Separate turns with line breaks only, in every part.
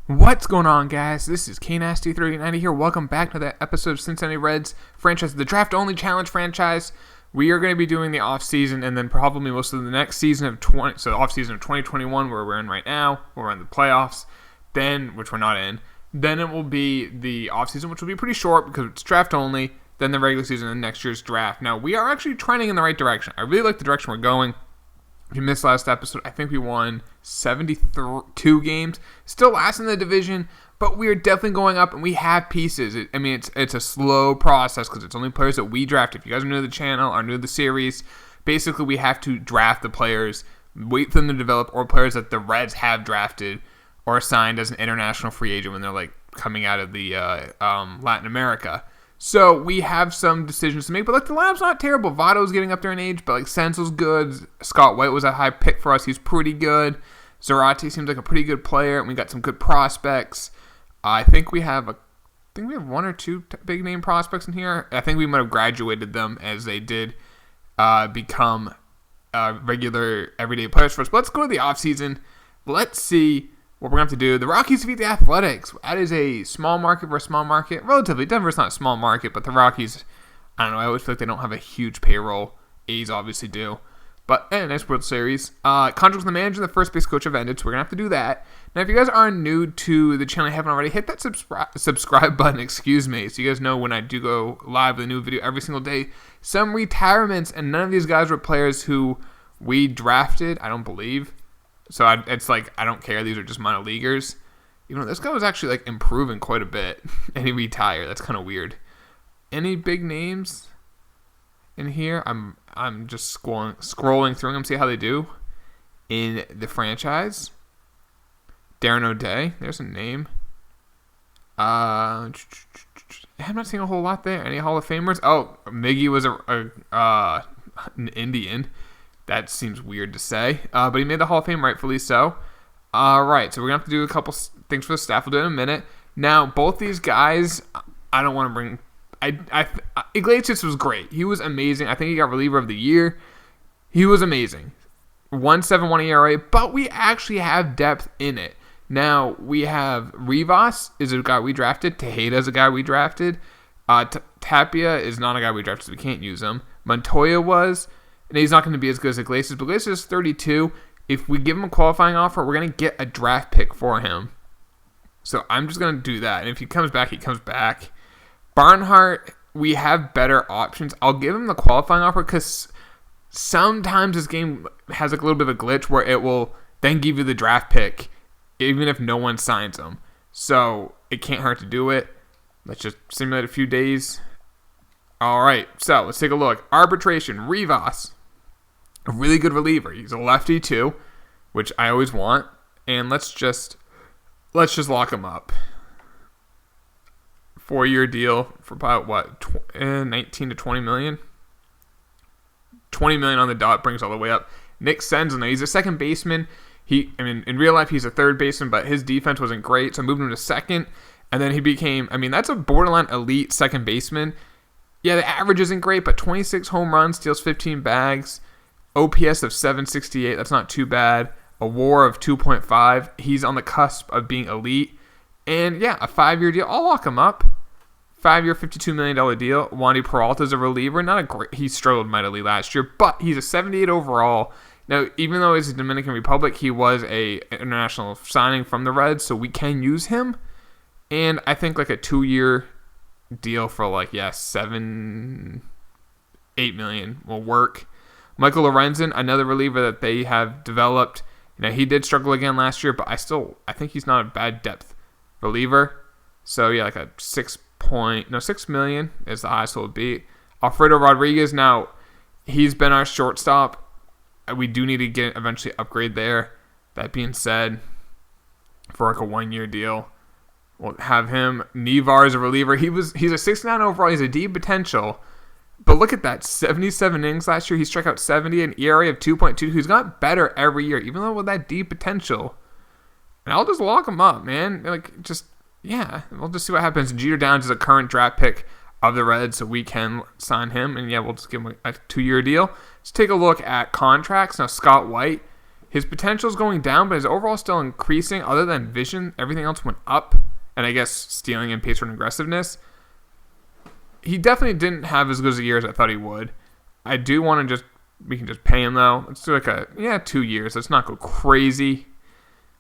What's going on, guys? This is KNasty390 here. Welcome back to that episode of Cincinnati Reds franchise, the draft-only challenge franchise. We are going to be doing the off-season and then probably most of the next season of the off-season of 2021, where we're in right now. We're in the playoffs, which we're not in. Then it will be the off-season, which will be pretty short because it's draft-only. Then the regular season and next year's draft. Now, we are actually trending in the right direction. I really like the direction we're going. If you missed last episode, I think we won 72 games. Still last in the division, but we are definitely going up, and we have pieces. It's a slow process because it's only players that we draft. If you guys are new to the channel or new to the series, basically we have to draft the players, wait for them to develop, or players that the Reds have drafted or signed as an international free agent when they're coming out of the Latin America. So we have some decisions to make, but the lineup's not terrible. Votto's getting up there in age, but Senzel's good. Scott White was a high pick for us. He's pretty good. Zarate seems like a pretty good player, and we got some good prospects. I think we have one or two big name prospects in here. I think we might have graduated them as they did become regular everyday players for us. But let's go to the offseason. Let's see what we're going to have to do. The Rockies defeat the Athletics. That is a small market versus small market. Relatively. Denver's not a small market, but the Rockies, I don't know. I always feel like they don't have a huge payroll. A's obviously do. But, nice World Series. Contracts with the manager and the first base coach have ended, so we're going to have to do that. Now, if you guys are new to the channel and haven't already, hit that subscribe button, so you guys know when I do go live with a new video every single day. Some retirements, and none of these guys were players who we drafted, I don't believe. So I don't care. These are just minor leaguers. This guy was actually improving quite a bit, and he retired. That's kind of weird. Any big names in here? I'm just scrolling through them, see how they do in the franchise. Darren O'Day, there's a name. I'm not seeing a whole lot there. Any Hall of Famers? Oh, Miggy was an Indian. That seems weird to say, but he made the Hall of Fame, rightfully so. All right, so we're going to have to do a couple things for the staff. We'll do it in a minute. Now, both these guys, I don't want to bring... Iglesias was great. He was amazing. I think he got reliever of the year. He was amazing. 1.71 ERA, but we actually have depth in it. Now, we have Rivas is a guy we drafted. Tejeda is a guy we drafted. Tapia is not a guy we drafted, so we can't use him. Montoya was... And he's not going to be as good as Iglesias, but Iglesias is 32. If we give him a qualifying offer, we're going to get a draft pick for him. So I'm just going to do that. And if he comes back, he comes back. Barnhart, we have better options. I'll give him the qualifying offer because sometimes this game has a little bit of a glitch where it will then give you the draft pick even if no one signs him. So it can't hurt to do it. Let's just simulate a few days. All right, so let's take a look. Arbitration, Rivas. A really good reliever. He's a lefty too, which I always want. And let's just lock him up. 4-year deal for about 19 to 20 million. 20 million on the dot brings all the way up. Nick Senzel, he's a second baseman. In real life he's a third baseman, but his defense wasn't great, so I moved him to second. And then he became, that's a borderline elite second baseman. Yeah, the average isn't great, but 26 home runs, steals 15 bags, OPS of 768. That's not too bad. A WAR of 2.5. He's on the cusp of being elite. And yeah, a 5-year deal. I'll lock him up. 5-year, $52 million deal. Wandy Peralta's a reliever. He struggled mightily last year, but he's a 78 overall. Now, even though he's a Dominican Republic, he was a international signing from the Reds, so we can use him. And I think a 2-year deal for $7-8 million will work. Michael Lorenzen, another reliever that they have developed. He did struggle again last year, but I think he's not a bad depth reliever. So yeah, a 6 million is the highest it will be. Alfredo Rodriguez, now he's been our shortstop. We do need to eventually upgrade there. That being said, for a 1-year deal, we'll have him. Nevar is a reliever. He's a 69 overall. He's a D potential. But look at that. 77 innings last year. He struck out 70, an ERA of 2.2. He's got better every year, even though with that D potential. And I'll just lock him up, man. We'll just see what happens. Jeter Downs is a current draft pick of the Reds, so we can sign him. And yeah, we'll just give him a 2-year deal. Let's take a look at contracts. Now, Scott White, his potential is going down, but his overall still increasing. Other than vision, everything else went up. And I guess stealing and pace and aggressiveness. He definitely didn't have as good as a year as I thought he would. I do want to we can just pay him though. Let's do 2 years. Let's not go crazy.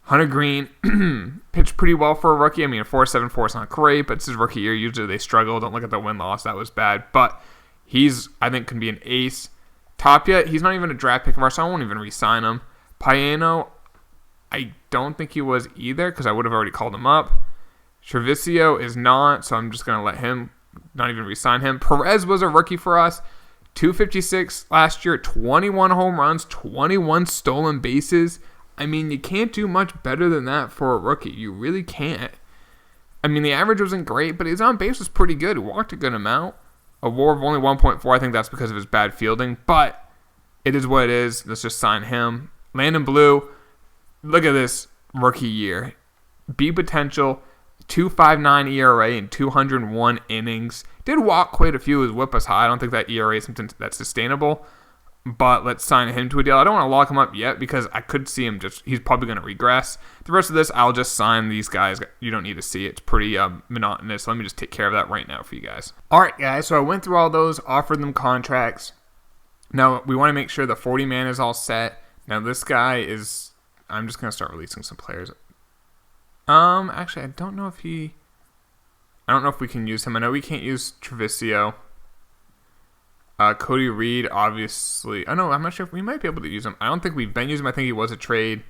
Hunter Green pitched pretty well for a rookie. I mean, a 4.74 is not great, but it's his rookie year. Usually they struggle. Don't look at the win-loss. That was bad. But I think, can be an ace. Tapia, he's not even a draft pick of ours, so I won't even re-sign him. Paeno, I don't think he was either because I would have already called him up. Treviso is not, so I'm just going to let him, not even re-sign him. Perez was a rookie for us. 256 last year, 21 home runs, 21 stolen bases. I mean, you can't do much better than that for a rookie. You really can't. I mean, the average wasn't great, but his on base was pretty good. He walked a good amount. A WAR of only 1.4. I think that's because of his bad fielding, but it is what it is. Let's just sign him. Landon Blue, look at this rookie year. B potential, 2.59 ERA in 201 innings. Did walk quite a few. His whip was high. I don't think that ERA is something that's sustainable. But let's sign him to a deal. I don't want to lock him up yet because I could see him he's probably going to regress. The rest of this, I'll just sign these guys. You don't need to see it. It's pretty monotonous. Let me just take care of that right now for you guys. All right, guys. So I went through all those, offered them contracts. Now, we want to make sure the 40-man is all set. Now, this guy is... I'm just going to start releasing some players. Actually, I don't know if we can use him. I know we can't use Treviso. Cody Reed, obviously. Oh, no, I'm not sure if we might be able to use him. I don't think we've been using him. I think he was a trade.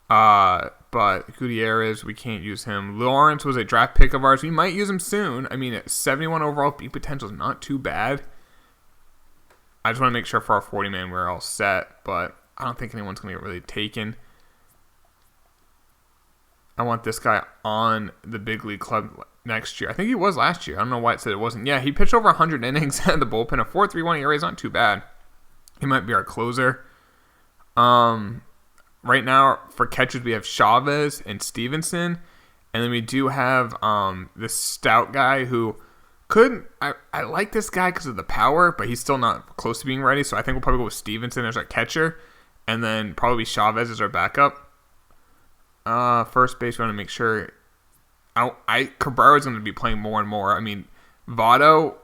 But Gutierrez, we can't use him. Lawrence was a draft pick of ours. We might use him soon. I mean, at 71 overall, B potential is not too bad. I just want to make sure for our 40-man we're all set. But I don't think anyone's going to get really taken. I want this guy on the big league club next year. I think he was last year. I don't know why it said it wasn't. Yeah, he pitched over 100 innings at the bullpen. A 4.31 ERA is not too bad. He might be our closer. Right now, for catchers, we have Chavez and Stevenson. And then we do have this stout guy who couldn't... I like this guy because of the power, but he's still not close to being ready. So I think we'll probably go with Stevenson as our catcher. And then probably Chavez as our backup. First base, we want to make sure... Cabrera's going to be playing more and more. I mean, Votto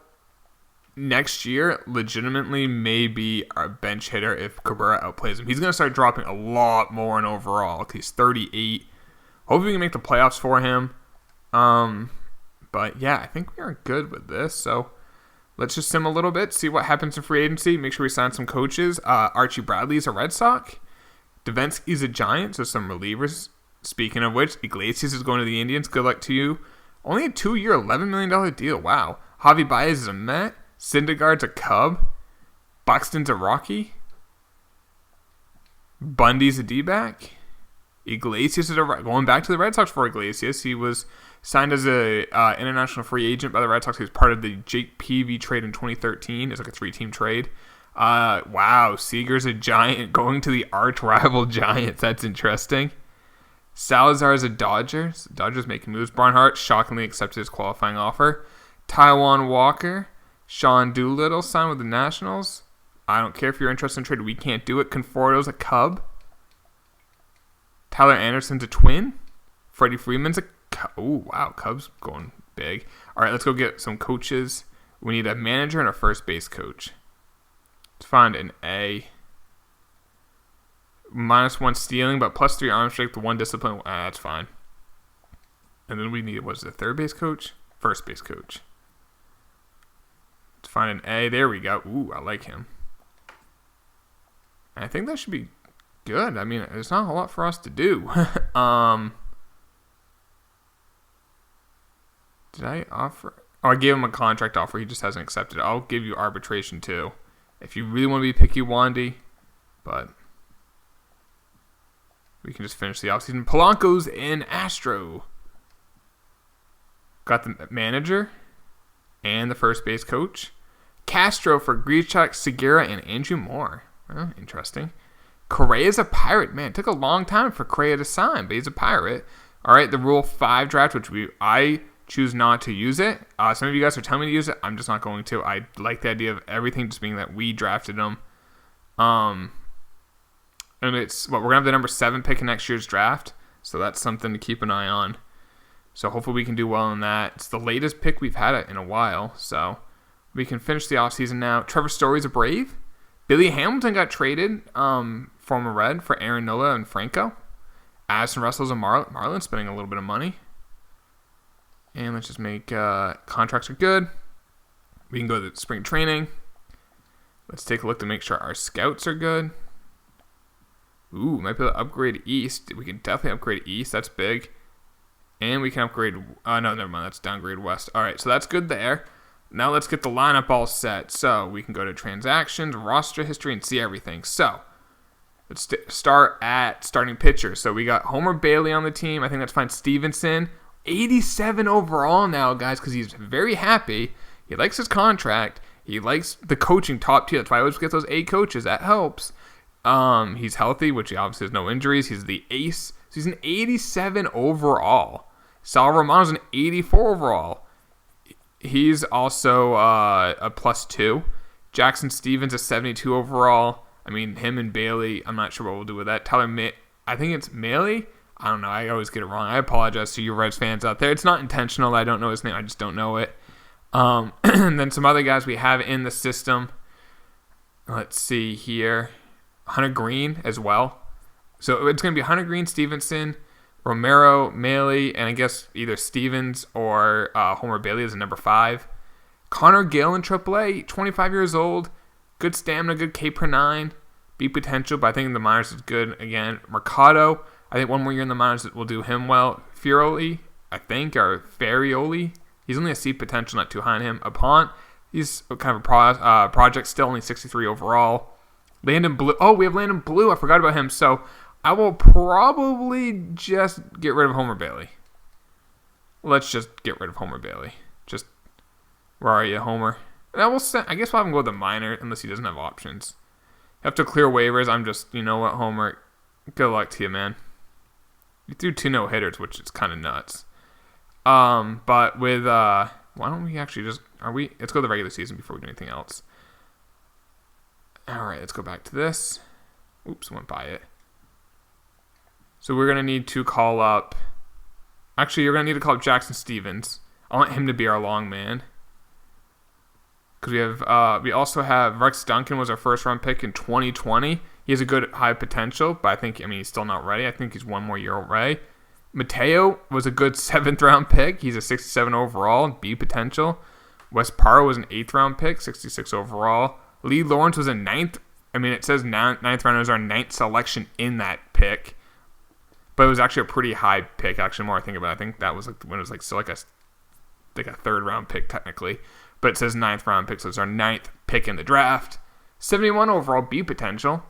next year legitimately may be our bench hitter if Cabrera outplays him. He's going to start dropping a lot more in overall. He's 38. Hopefully we can make the playoffs for him. But yeah, I think we are good with this. So let's just sim a little bit, see what happens in free agency. Make sure we sign some coaches. Archie Bradley's a Red Sox. Davinsky's a Giant, so some relievers. Speaking of which, Iglesias is going to the Indians. Good luck to you. Only a 2-year, $11 million deal. Wow. Javi Baez is a Met. Syndergaard's a Cub. Buxton's a Rocky. Bundy's a D-back. Iglesias is going back to the Red Sox for Iglesias. He was signed as a international free agent by the Red Sox. He was part of the Jake Peavy trade in 2013. It's like a 3-team trade. Wow. Seager's a Giant going to the arch rival Giants. That's interesting. Salazar is a Dodger. So Dodgers making moves. Barnhart shockingly accepted his qualifying offer. Taiwan Walker. Sean Doolittle signed with the Nationals. I don't care if you're interested in trade. We can't do it. Conforto's a Cub. Tyler Anderson's a Twin. Freddie Freeman's a Cub. Oh, wow. Cubs going big. All right, let's go get some coaches. We need a manager and a first base coach. Let's find an A. -1 stealing, but +3 arm strength, 1 discipline. That's fine. And then we need, what's the third base coach? First base coach. Let's find an A. There we go. Ooh, I like him. I think that should be good. I mean, there's not a lot for us to do. Did I offer? Oh, I gave him a contract offer. He just hasn't accepted it. I'll give you arbitration too. If you really want to be picky, Wandy. But we can just finish the offseason. Polanco's in Astro. Got the manager and the first base coach. Castro for Grichuk, Segura, and Andrew Moore. Oh, interesting. Correa's a Pirate. Man, it took a long time for Correa to sign, but he's a Pirate. All right, the Rule 5 draft, which I choose not to use it. Some of you guys are telling me to use it. I'm just not going to. I like the idea of everything just being that we drafted them. And it's we're gonna have the number 7 pick in next year's draft, so that's something to keep an eye on. So hopefully we can do well in that. It's the latest pick we've had in a while, so we can finish the offseason now. Trevor Story's a Brave. Billy Hamilton got traded, former Red, for Aaron Nola and Franco. Addison Russell's a Marlin, spending a little bit of money. And let's just make contracts are good. We can go to spring training. Let's take a look to make sure our scouts are good. Ooh, might be able to upgrade East. We can definitely upgrade East. That's big. And we can upgrade... no, never mind. That's downgrade West. All right, so that's good there. Now let's get the lineup all set. So we can go to transactions, roster history, and see everything. So let's start at starting pitcher. So we got Homer Bailey on the team. I think that's fine. Stevenson, 87 overall now, guys, because he's very happy. He likes his contract. He likes the coaching top tier. That's why I always get those A coaches. That helps. He's healthy, which he obviously has no injuries. He's the ace. So he's an 87 overall. Sal Romano's an 84 overall. He's also a +2. Jackson Stevens a 72 overall. I mean, him and Bailey, I'm not sure what we'll do with that. I think it's Maley. I don't know. I always get it wrong. I apologize to you Reds fans out there. It's not intentional. I don't know his name. I just don't know it. And then some other guys we have in the system. Let's see here. Hunter Green as well. So it's going to be Hunter Green, Stevenson, Romero, Maley, and I guess either Stevens or Homer Bailey is a number 5. Connor Gill in AAA, 25 years old. Good stamina, good K per 9. B potential, but I think in the minors is good again. Mercado, I think one more year in the minors will do him well. Fioroli, I think, or Farioli. He's only a C potential, not too high on him. Apont, he's kind of a project still, only 63 overall. Landon Blue. Oh, we have Landon Blue. I forgot about him. So I will probably just get rid of Homer Bailey. Let's just get rid of Homer Bailey. Just, where are you, Homer? And I guess we'll have him go with the minor, unless he doesn't have options. You have to clear waivers. I'm just, you know what, Homer? Good luck to you, man. You threw 2 no-hitters, which is kind of nuts. But with, why don't we actually just, let's go to the regular season before we do anything else. All right, let's go back to this. Oops, went by it. So we're going to need to call up... Actually, you're going to need to call up Jackson Stevens. I want him to be our long man. Because we also have Rex Duncan was our first-round pick in 2020. He has a good high potential, but he's still not ready. I think he's one more year away. Mateo was a good 7th-round pick. He's a 67 overall, B potential. Wes Parra was an 8th-round pick, 66 overall. Lee Lawrence was a 9th. It says 9th round was our 9th selection in that pick. But it was actually a pretty high pick, actually, more I think about it. I think that was when it was still a 3rd round pick, technically. But it says 9th round pick, so it's our 9th pick in the draft. 71 overall, B potential.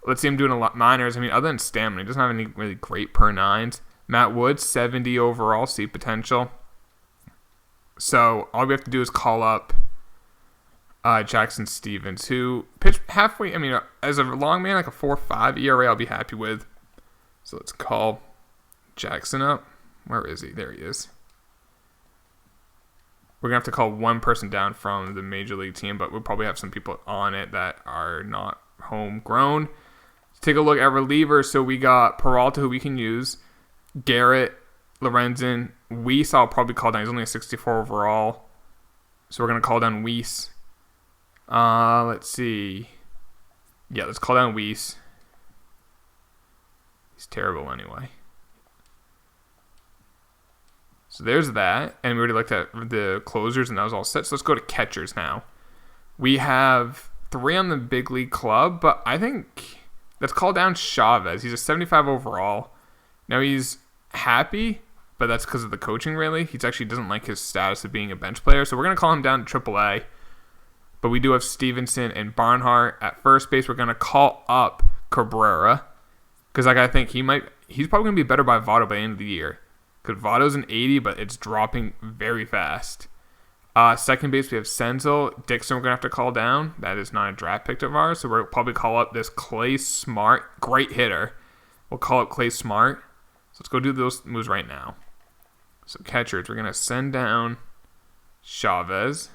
Let's see him doing a lot minors. Other than stamina, he doesn't have any really great per 9s. Matt Woods, 70 overall, C potential. So all we have to do is call up Jackson Stevens, who pitched halfway. As a long man, like a 4.5 ERA, I'll be happy with. So let's call Jackson up. Where is he? There he is. We're going to have to call one person down from the Major League team, but we'll probably have some people on it that are not homegrown. Let's take a look at relievers. So we got Peralta, who we can use. Garrett, Lorenzen. Weiss, I'll probably call down. He's only a 64 overall. So we're going to call down Weiss. Let's see. Yeah, let's call down Weiss. He's terrible anyway. So there's that. And we already looked at the closers, and that was all set. So let's go to catchers now. We have 3 on the big league club, but I think let's call down Chavez. He's a 75 overall. Now he's happy, but that's because of the coaching, really. He actually doesn't like his status of being a bench player. So we're going to call him down to AAA. But we do have Stevenson and Barnhart at first base. We're going to call up Cabrera. Because I think he's probably going to be better by Votto by the end of the year. Because Votto's an 80, but it's dropping very fast. Second base, we have Senzel. Dixon we're going to have to call down. That is not a draft pick of ours. So we'll probably call up this Clay Smart. Great hitter. We'll call up Clay Smart. So let's go do those moves right now. So catchers, we're going to send down Chavez.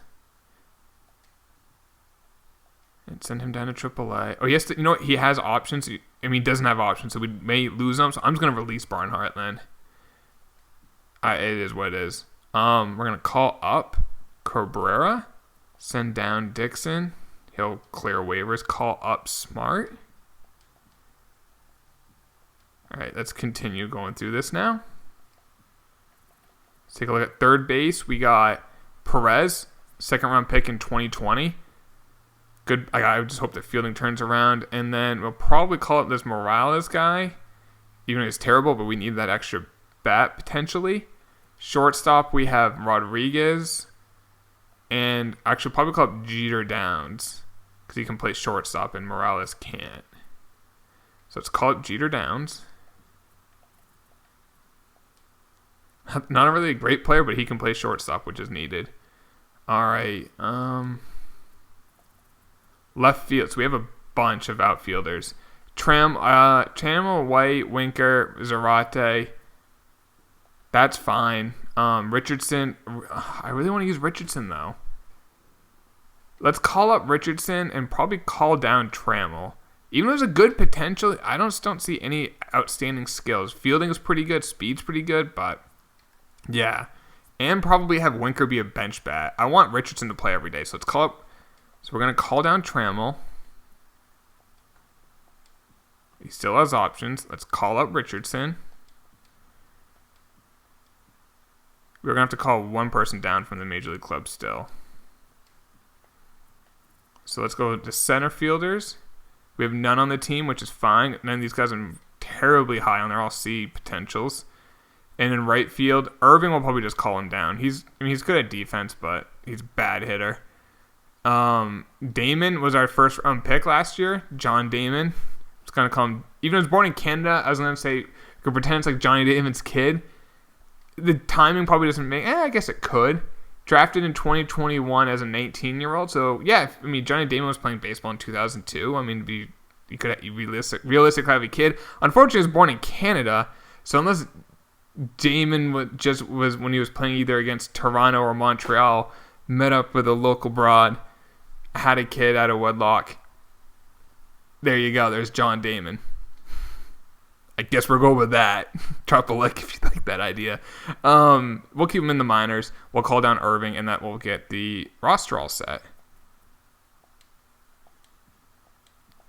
and send him down to AAA. Oh, he has to. You know what? He has options. I mean, he doesn't have options, so we may lose him. So I'm just gonna release Barnhart then. It is what it is. We're gonna call up Cabrera, send down Dixon. He'll clear waivers. Call up Smart. All right, let's continue going through this now. Let's take a look at third base. We got Perez, second-round pick in 2020. Good. I just hope that fielding turns around. And then we'll probably call up this Morales guy. Even though he's terrible, but we need that extra bat potentially. Shortstop, we have Rodriguez. And actually probably call up Jeter Downs. Because he can play shortstop and Morales can't. So let's call up Jeter Downs. Not really a great player, but he can play shortstop, which is needed. All right. Left field. So we have a bunch of outfielders. Trammell, White, Winker, Zarate. That's fine. Richardson. I really want to use Richardson, though. Let's call up Richardson and probably call down Trammell. Even though there's a good potential, I just don't see any outstanding skills. Fielding is pretty good. Speed's pretty good, but yeah. And probably have Winker be a bench bat. I want Richardson to play every day, so let's call up. So we're going to call down Trammell. He still has options. Let's call up Richardson. We're going to have to call one person down from the Major League Club still. So let's go to center fielders. We have none on the team, which is fine. None of these guys are terribly high on. They're all C potentials. And in right field, Irving will probably just call him down. He's good at defense, but he's a bad hitter. Damon was our first round pick last year. John Damon. It's gonna call him. Even though he was born in Canada, I was gonna say we could pretend it's like Johnny Damon's kid. The timing probably doesn't make. I guess it could. Drafted in 2021 as a 19-year-old. So yeah, I mean Johnny Damon was playing baseball in 2002. I mean, you could realistically have a kid. Unfortunately, he was born in Canada. So unless Damon was when he was playing either against Toronto or Montreal, met up with a local broad, had a kid out of wedlock. There you go. There's John Damon. I guess we'll go with that. Drop a like if you like that idea. We'll keep him in the minors. We'll call down Irving, and that will get the roster all set.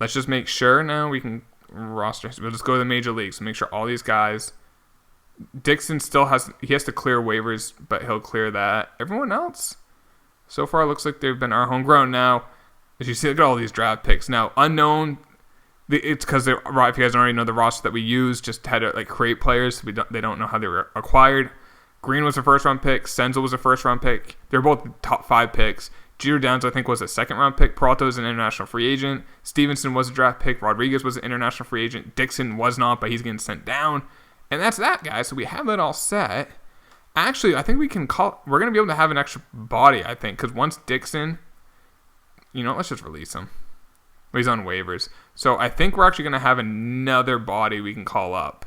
Let's just make sure now we can roster. We'll just go to the major leagues. So make sure all these guys. Dixon still has to clear waivers, but he'll clear that. Everyone else, so far, looks like they've been our homegrown. Now, as you see, look at all these draft picks. Now, unknown. It's because if you guys don't already know, the roster that we use just had to create players. They don't know how they were acquired. Green was a first-round pick. Senzel was a first-round pick. They're both top 5 picks. Jeter Downs, I think, was a second-round pick. Peralta was an international free agent. Stevenson was a draft pick. Rodriguez was an international free agent. Dixon was not, but he's getting sent down. And that's that, guys. So we have it all set. Actually, I think we're going to be able to have an extra body, I think, because once Dixon, let's just release him. He's on waivers. So I think we're actually going to have another body we can call up.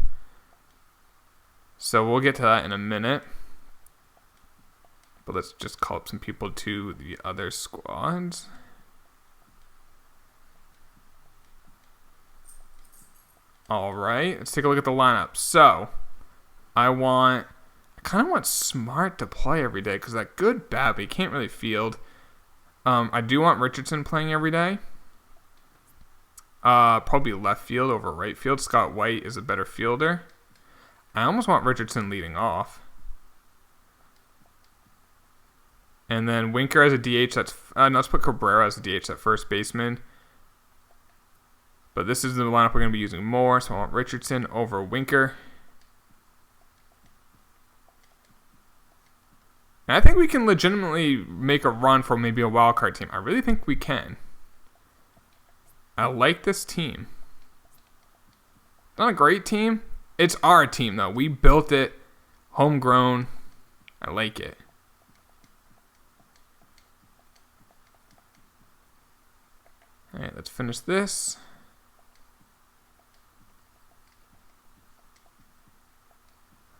So we'll get to that in a minute. But let's just call up some people to the other squads. All right, let's take a look at the lineup. So I kind of want Smart to play every day because that good bat, but he can't really field. I do want Richardson playing every day. Probably left field over right field. Scott White is a better fielder. I almost want Richardson leading off. And then Winker as a DH. Let's put Cabrera as a DH at first baseman. But this is the lineup we're going to be using more. So I want Richardson over Winker. And I think we can legitimately make a run for maybe a wild card team. I really think we can. I like this team. Not a great team. It's our team, though. We built it. Homegrown. I like it. All right, let's finish this.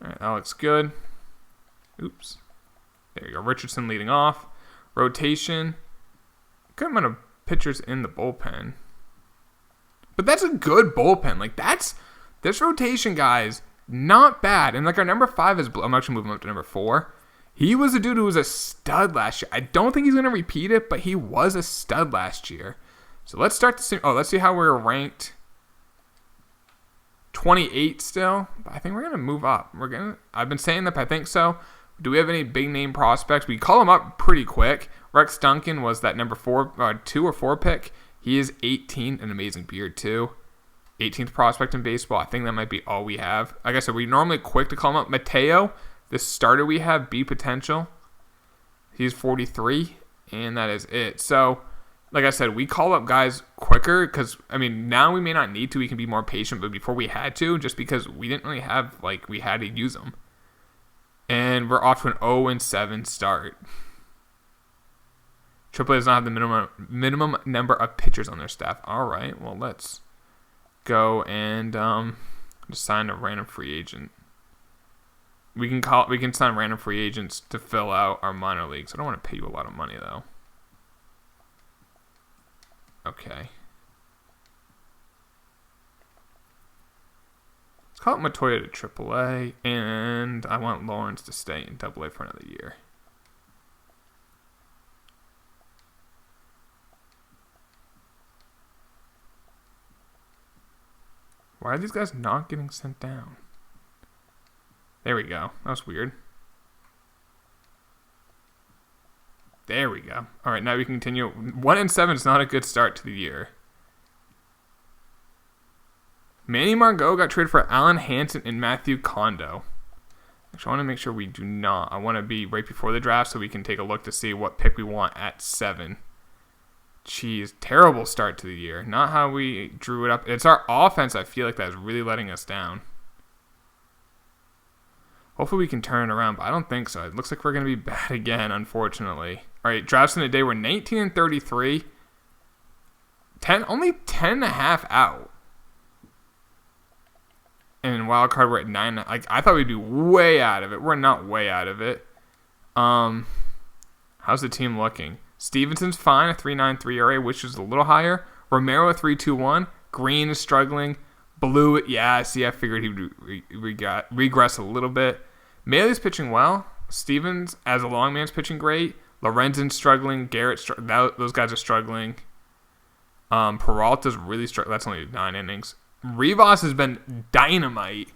All right, that looks good. Oops. There you go. Richardson leading off. Rotation. Good amount of pitchers in the bullpen. But that's a good bullpen. Like, this rotation, guys, not bad. And, like, our number 5 is... I'm actually moving up to number 4. He was a dude who was a stud last year. I don't think he's going to repeat it, but he was a stud last year. So let's start to see... let's see how we're ranked. 28 still. But I think we're going to move up. I've been saying that, but I think so. Do we have any big-name prospects? We call them up pretty quick. Rex Duncan was that number 2 or 4 pick. He is 18, an amazing beard too. 18th prospect in baseball. I think that might be all we have. Like I said, we're normally quick to call him up. Mateo, the starter we have, B potential. He's 43, and that is it. So, like I said, we call up guys quicker because, I mean, now we may not need to. We can be more patient, but before we had to, just because we didn't really have, like, we had to use them. And we're off to an 0-7 start. AAA does not have the minimum number of pitchers on their staff. All right, well, let's go and just sign a random free agent. We can sign random free agents to fill out our minor leagues. I don't want to pay you a lot of money though. Okay. Let's call it Matoya to AAA, and I want Lawrence to stay in AA for another year. Why are these guys not getting sent down? There we go. That was weird. There we go. All right, now we can continue. 1-7 is not a good start to the year. Manny Margot got traded for Alan Hansen and Matthew Kondo. Actually, I want to make sure we do not. I want to be right before the draft so we can take a look to see what pick we want at 7. Jeez, terrible start to the year. Not how we drew it up. It's our offense, I feel like, that is really letting us down. Hopefully we can turn it around, but I don't think so. It looks like we're going to be bad again, unfortunately. All right, drafts in a day. We're 19-33. Only 10.5 out. And wild card, we're at 9. Like, I thought we'd be way out of it. We're not way out of it. How's the team looking? Stevenson's fine, a 3.93 ERA, which is a little higher. Romero, a 3.21. Green is struggling. Blue, yeah, see, I figured he would regress a little bit. Maley's pitching well. Stevens, as a long man's pitching great. Lorenzen's struggling. Garrett, those guys are struggling. Peralta's really struggling. That's only 9 innings. Rivas has been dynamite.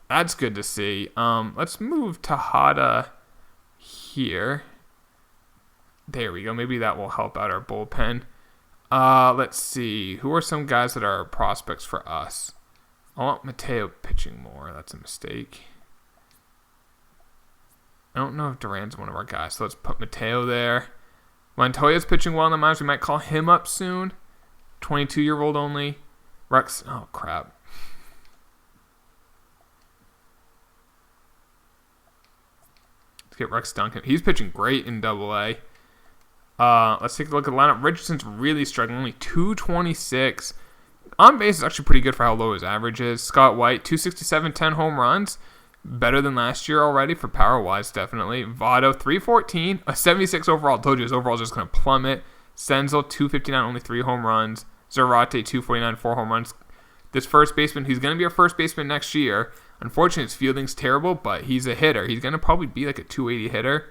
That's good to see. Let's move Tejada here. There we go. Maybe that will help out our bullpen. Let's see. Who are some guys that are prospects for us? I want Mateo pitching more. That's a mistake. I don't know if Duran's one of our guys, so let's put Mateo there. Montoya's pitching well in the minors. We might call him up soon. 22-year-old only. Rex. Oh, crap. Let's get Rex Duncan. He's pitching great in AA. Let's take a look at the lineup. Richardson's really struggling. Only 226. On base is actually pretty good for how low his average is. Scott White, 267, 10 home runs. Better than last year already for power-wise, definitely. Votto, 314, a 76 overall. I told you his overall is just going to plummet. Senzel, 259, only 3 home runs. Zarate, 249, 4 home runs. This first baseman, he's going to be our first baseman next year. Unfortunately, his fielding's terrible, but he's a hitter. He's going to probably be like a 280 hitter.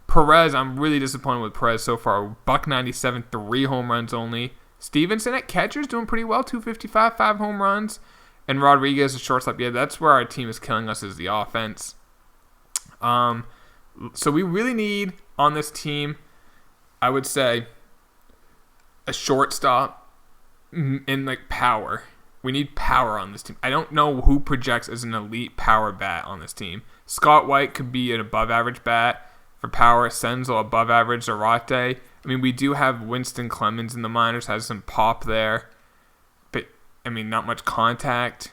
Perez, I'm really disappointed with Perez so far. $197, 3 home runs only. Stevenson at catcher's doing pretty well, 255, 5 home runs. And Rodriguez, a shortstop. Yeah, that's where our team is killing us, is the offense. So we really need, on this team, I would say, a shortstop and, like, power. We need power on this team. I don't know who projects as an elite power bat on this team. Scott White could be an above-average bat for power. Senzel, above average. Zarate. I mean, we do have Winston Clemens in the minors, has some pop there. But, I mean, not much contact.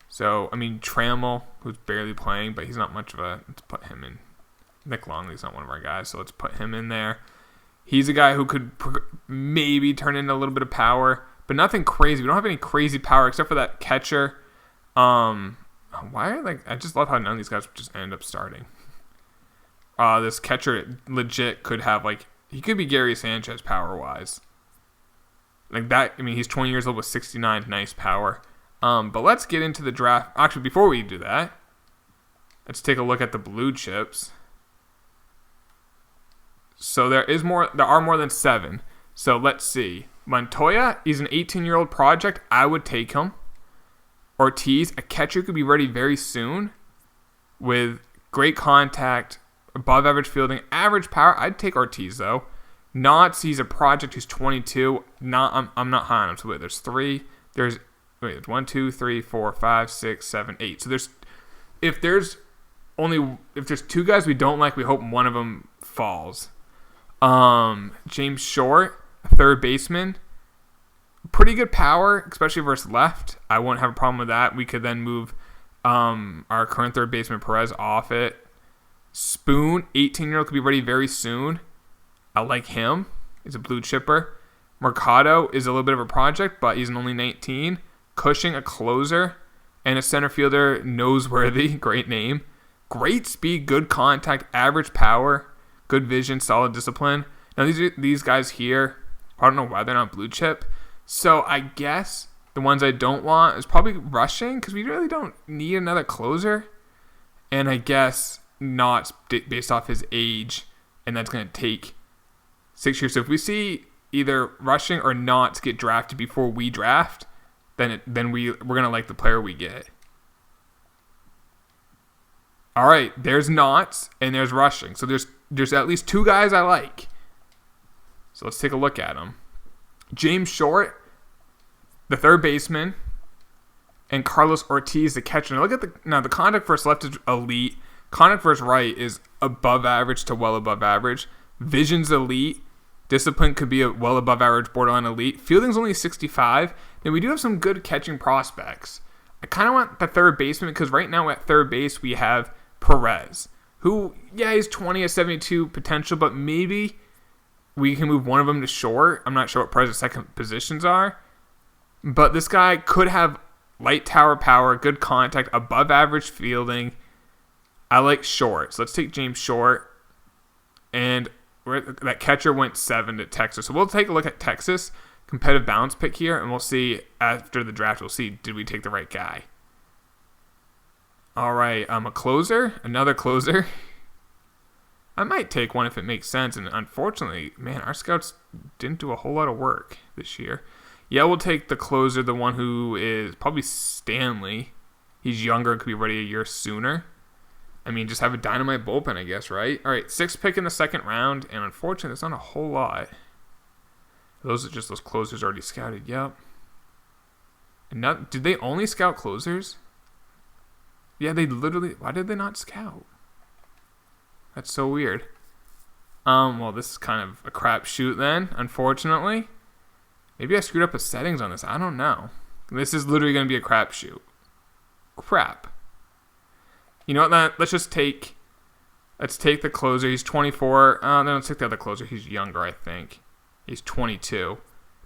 So, I mean, Trammell, who's barely playing, but he's not much of a... Let's put him in. Nick Longley's not one of our guys, so let's put him in there. He's a guy who could maybe turn into a little bit of power, but nothing crazy. We don't have any crazy power except for that catcher. I just love how none of these guys just end up starting. This catcher legit could have, like, he could be Gary Sanchez power-wise. Like that, I mean, he's 20 years old with 69, nice power. But let's get into the draft. Actually, before we do that, let's take a look at the blue chips. So there are more than 7. So let's see. Montoya, he's an 18-year-old project. I would take him. Ortiz, a catcher, could be ready very soon with great contact, above average fielding, average power. I'd take Ortiz though. Knotts, he's a project who's 22. I'm not high on him. So wait, there's 3. There's 1, 2, 3, 4, 5, 6, 7, 8. So if there's 2 guys we don't like, we hope one of them falls. James Short, third baseman, pretty good power, especially versus left. I won't have a problem with that. We could then move our current third baseman Perez off it. Spoon, 18-year-old, could be ready very soon. I like him. He's a blue chipper. Mercado is a little bit of a project, but he's only 19. Cushing, a closer, and a center fielder, Noseworthy, great name. Great speed, good contact, average power, good vision, solid discipline. Now these guys here, I don't know why they're not blue chip. So I guess the ones I don't want is probably rushing because we really don't need another closer. And I guess not based off his age, and that's going to take 6 years. So if we see either rushing or not get drafted before we draft, then we're going to like the player we get. All right, there's Knotts and there's rushing. So there's at least 2 guys I like. So let's take a look at them. James Short, the third baseman, and Carlos Ortiz, the catcher. Now look at the contact versus left is elite. Contact versus right is above average to well above average. Vision's elite. Discipline could be a well above average, borderline elite. Fielding's only 65. Then we do have some good catching prospects. I kind of want the third baseman because right now at third base we have Perez, who, yeah, he's 20 at 72 potential, but maybe we can move one of them to short. I'm not sure what Perez's second positions are, but this guy could have light tower power, good contact, above average fielding. I like Short. So let's take James Short. And that catcher went 7 to Texas. So we'll take a look at Texas, competitive balance pick here, and we'll see after the draft, we'll see, did we take the right guy? All right, a closer, another closer. I might take one if it makes sense, and unfortunately, man, our scouts didn't do a whole lot of work this year. Yeah, we'll take the closer, the one who is probably Stanley. He's younger and could be ready a year sooner. I mean, just have a dynamite bullpen, I guess, right? All right, 6th pick in the second round, and unfortunately, there's not a whole lot. Those are just those closers already scouted, yep. And did they only scout closers? Yeah, they literally, why did they not scout? That's so weird. Well, this is kind of a crapshoot then, unfortunately. Maybe I screwed up the settings on this. I don't know. This is literally going to be a crapshoot. Crap. You know what? Let's take the closer. He's 24. Then let's take the other closer. He's younger, I think. He's 22.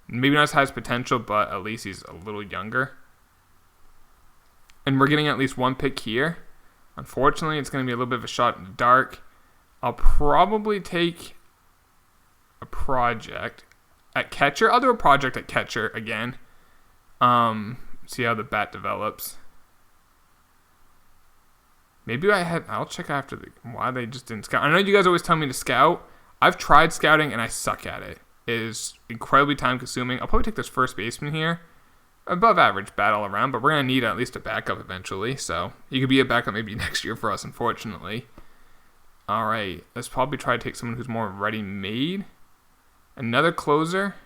Maybe not as high as potential, but at least he's a little younger. And we're getting at least one pick here. Unfortunately, it's going to be a little bit of a shot in the dark. I'll probably take a project at catcher. I'll do a project at catcher again. See how the bat develops. Maybe I'll check after why they just didn't scout. I know you guys always tell me to scout. I've tried scouting and I suck at it. It is incredibly time consuming. I'll probably take this first baseman here. Above average bat all around, but we're going to need at least a backup eventually. So he could be a backup maybe next year for us, unfortunately. All right, let's probably try to take someone who's more ready-made. Another closer.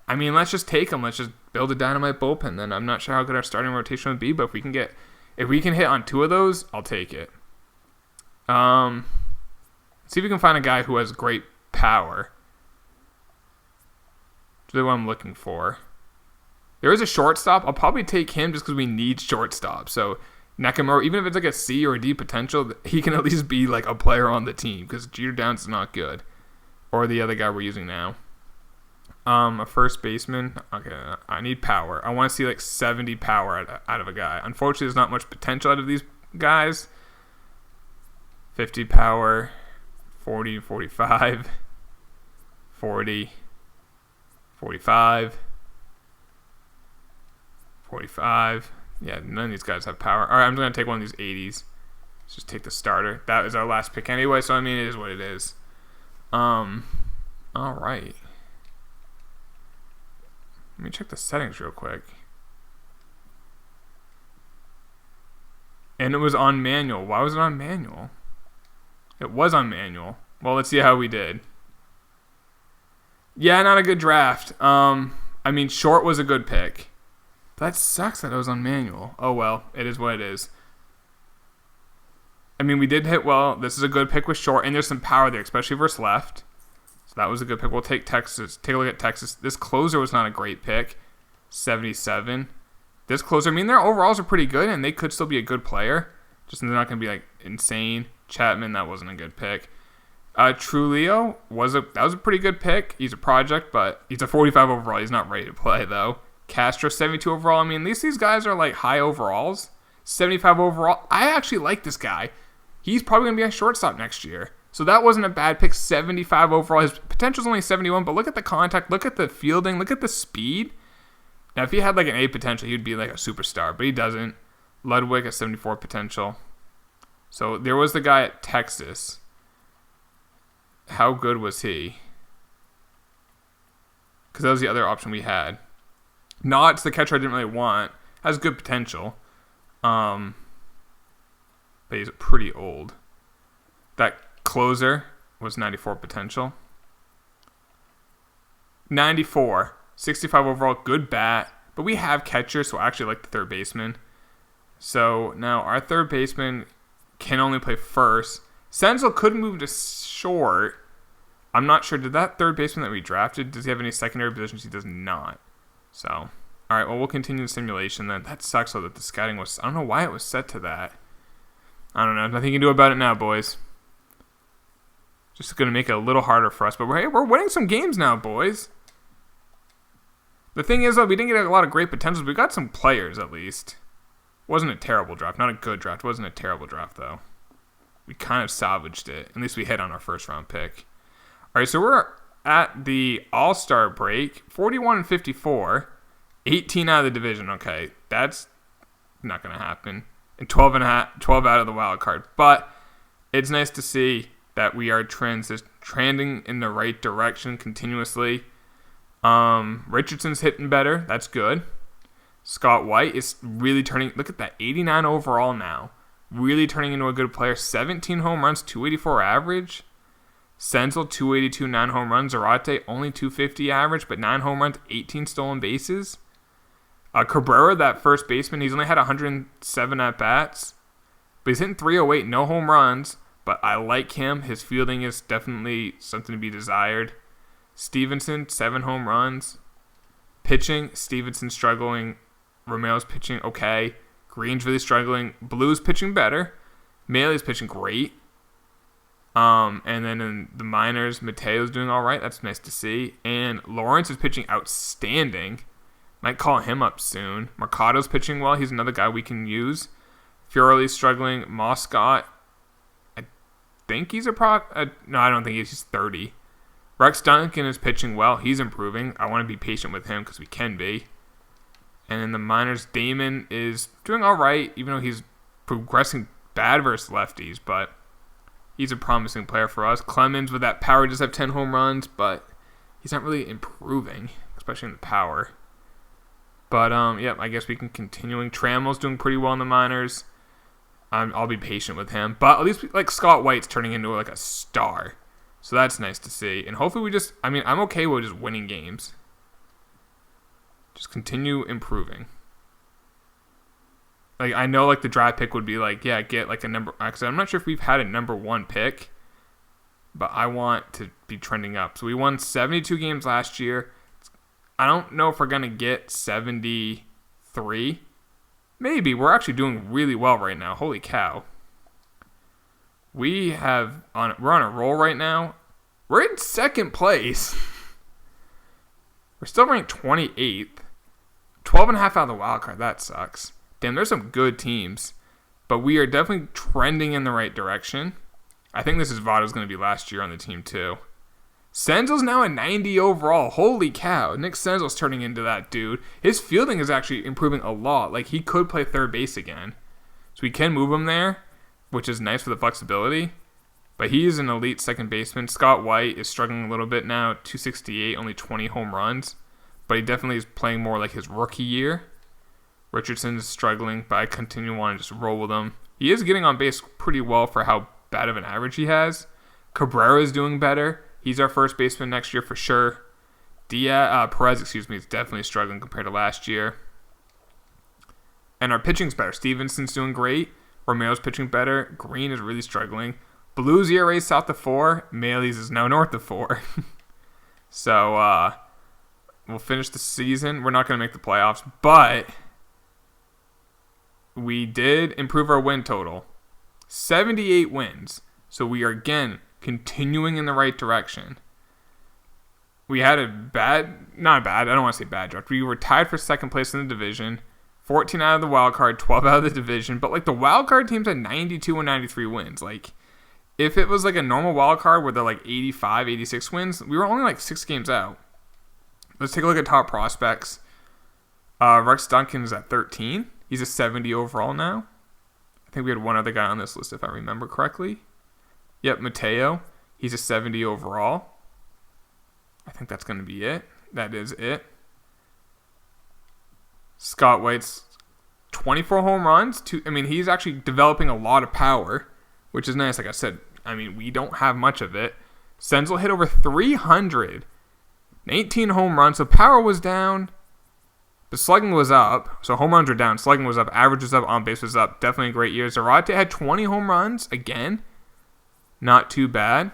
I mean, let's just take him. Let's just build a dynamite bullpen. Then I'm not sure how good our starting rotation would be, but if we can hit on 2 of those, I'll take it. See if we can find a guy who has great power. That's what I'm looking for. There is a shortstop. I'll probably take him just because we need shortstop. So Nakamura, even if it's like a C or a D potential, he can at least be like a player on the team because Jeter Downs is not good. Or the other guy we're using now. A first baseman. Okay, I need power. I want to see like 70 power out of a guy. Unfortunately, there's not much potential out of these guys. 50 power, 40, 45, 40, 45. 45. Yeah, none of these guys have power. All right, I'm going to take one of these 80s. Let's just take the starter. That is our last pick anyway, so I mean, it is what it is. All right. Let me check the settings real quick. And it was on manual. Why was it on manual? It was on manual. Well, let's see how we did. Yeah, not a good draft. I mean, short was a good pick. That sucks that it was on manual. Oh, well. It is what it is. I mean, we did hit well. This is a good pick with short, and there's some power there, especially versus left. So that was a good pick. We'll take Texas. Take a look at Texas. This closer was not a great pick. 77. This closer, I mean, their overalls are pretty good, and they could still be a good player. Just they're not going to be, like, insane. Chapman, that wasn't a good pick. Trulio, that was a pretty good pick. He's a project, but he's a 45 overall. He's not ready to play, though. Castro, 72 overall. I mean, at least these guys are, like, high overalls. 75 overall. I actually like this guy. He's probably going to be a shortstop next year. So that wasn't a bad pick. 75 overall. His potential is only 71, but look at the contact. Look at the fielding. Look at the speed. Now, if he had like an A potential, he'd be like a superstar, but he doesn't. Ludwig, a 74 potential. So there was the guy at Texas. How good was he? Because that was the other option we had. Knott's the catcher I didn't really want. Has good potential. But he's pretty old. That closer was 94 potential. 94. 65 overall. Good bat. But we have catchers, so I actually like the third baseman. So now our third baseman can only play first. Senzel could move to short. I'm not sure. Did that third baseman that we drafted, does he have any secondary positions? He does not. So, all right, well, we'll continue the simulation then. That sucks though that the scouting was, I don't know why it was set to that. I don't know. Nothing you can do about it now, boys. Just going to make it a little harder for us. But we're winning some games now, boys. The thing is, though, we didn't get a lot of great potentials. We got some players, at least. Wasn't a terrible draft. Not a good draft. Wasn't a terrible draft, though. We kind of salvaged it. At least we hit on our first-round pick. All right, so we're at the All-Star break. 41-54. 18 out of the division. Okay, that's not going to happen. And 12 out of the wild card. But it's nice to see that we are trending in the right direction continuously. Richardson's hitting better. That's good. Scott White is really turning. Look at that, 89 overall now. Really turning into a good player. 17 home runs, 284 average. Senzel, 282, 9 home runs. Zarate, only 250 average, but 9 home runs, 18 stolen bases. Cabrera, that first baseman, he's only had 107 at-bats. But he's hitting 308, no home runs. But I like him. His fielding is definitely something to be desired. Stevenson, 7 home runs. Pitching, Stevenson struggling. Romero's pitching okay. Green's really struggling. Blue's pitching better. Maley's pitching great. And then in the minors, Mateo's doing all right. That's nice to see. And Lawrence is pitching outstanding. Might call him up soon. Mercado's pitching well. He's another guy we can use. Fiorelli's struggling. Moscott, I think he's no, I don't think he's 30. Rex Duncan is pitching well. He's improving. I want to be patient with him because we can be. And in the minors, Damon is doing all right, even though he's progressing bad versus lefties, but he's a promising player for us. Clemens with that power does have 10 home runs, but he's not really improving, especially in the power. But, yeah, I guess we can continuing. Trammell's doing pretty well in the minors. I'll be patient with him. But at least, like, Scott White's turning into, like, a star. So that's nice to see. And hopefully I'm okay with just winning games. Just continue improving. Like, I know, like, the draft pick would be, like, yeah, get, like, a number. Actually, I'm not sure if we've had a number 1 pick. But I want to be trending up. So we won 72 games last year. I don't know if we're going to get 73. Maybe. We're actually doing really well right now. Holy cow. We're on a roll right now. We're in second place. We're still ranked 28th. 12.5 out of the wild card. That sucks. Damn, there's some good teams. But we are definitely trending in the right direction. I think this is Votto's going to be last year on the team too. Senzel's now a 90 overall. Holy cow. Nick Senzel's turning into that dude. His fielding is actually improving a lot. Like, he could play third base again. So we can move him there, which is nice for the flexibility. But he is an elite second baseman. Scott White is struggling a little bit now. 268, only 20 home runs. But he definitely is playing more like his rookie year. Richardson is struggling, but I continue to want to just roll with him. He is getting on base pretty well for how bad of an average he has. Cabrera is doing better. He's our first baseman next year for sure. Perez, is definitely struggling compared to last year. And our pitching's better. Stevenson's doing great. Romero's pitching better. Green is really struggling. Blues ERA is south of 4. Maley's is now north of 4. So, we'll finish the season. We're not going to make the playoffs, but we did improve our win total. 78 wins. So we are, again, continuing in the right direction. We had I don't want to say bad draft. We were tied for second place in the division. 14 out of the wild card, 12 out of the division. But, like, the wild card teams had 92 and 93 wins. Like, if it was, like, a normal wild card where they're, like, 85, 86 wins, we were only, like, 6 games out. Let's take a look at top prospects. Rex Duncan is at 13. He's a 70 overall now. I think we had one other guy on this list, if I remember correctly. Yep, Mateo. He's a 70 overall. I think that's going to be it. That is it. Scott White's 24 home runs. He's actually developing a lot of power, which is nice. Like I said, we don't have much of it. Senzel hit over 300. 18 home runs. So power was down, but slugging was up. So home runs were down. Slugging was up. Average was up. On base was up. Definitely a great year. Zarate had 20 home runs. Again, not too bad.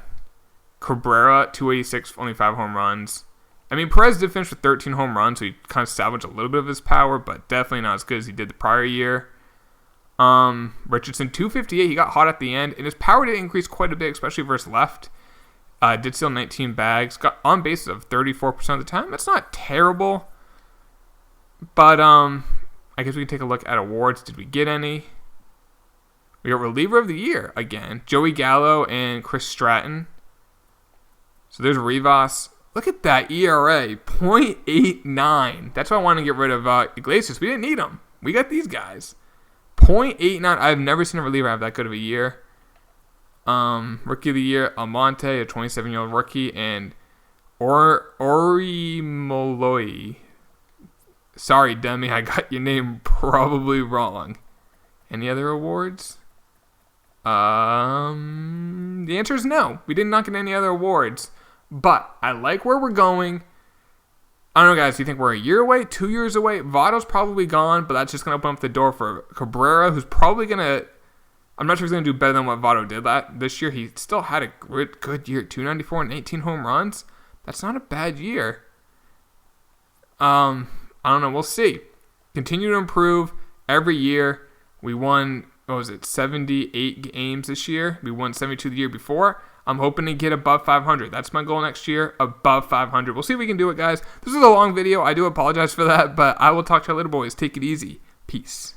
Cabrera, 286, only 5 home runs. Perez did finish with 13 home runs, so he kind of salvaged a little bit of his power, but definitely not as good as he did the prior year. Richardson, 258. He got hot at the end, and his power did increase quite a bit, especially versus left. Did steal 19 bags. Got on bases of 34% of the time. That's not terrible. But I guess we can take a look at awards. Did we get any? We got reliever of the year again. Joey Gallo and Chris Stratton. So there's Rivas. Look at that ERA, 0.89. That's why I want to get rid of Iglesias. We didn't need him. We got these guys. 0.89. I've never seen a reliever have that good of a year. Rookie of the year, Almonte, a 27-year-old rookie, and Ori Molloy. Sorry, Demi, I got your name probably wrong. Any other awards? The answer is no. We did not get any other awards. But I like where we're going. I don't know, guys. Do you think we're a year away, 2 years away? Votto's probably gone, but that's just going to open up the door for Cabrera, who's probably going to... I'm not sure he's going to do better than what Votto did this year. He still had a good year, 294 and 18 home runs. That's not a bad year. I don't know. We'll see. Continue to improve every year. We won, 78 games this year. We won 72 the year before. I'm hoping to get above 500. That's my goal next year, above 500. We'll see if we can do it, guys. This is a long video. I do apologize for that, but I will talk to you later, boys. Take it easy. Peace.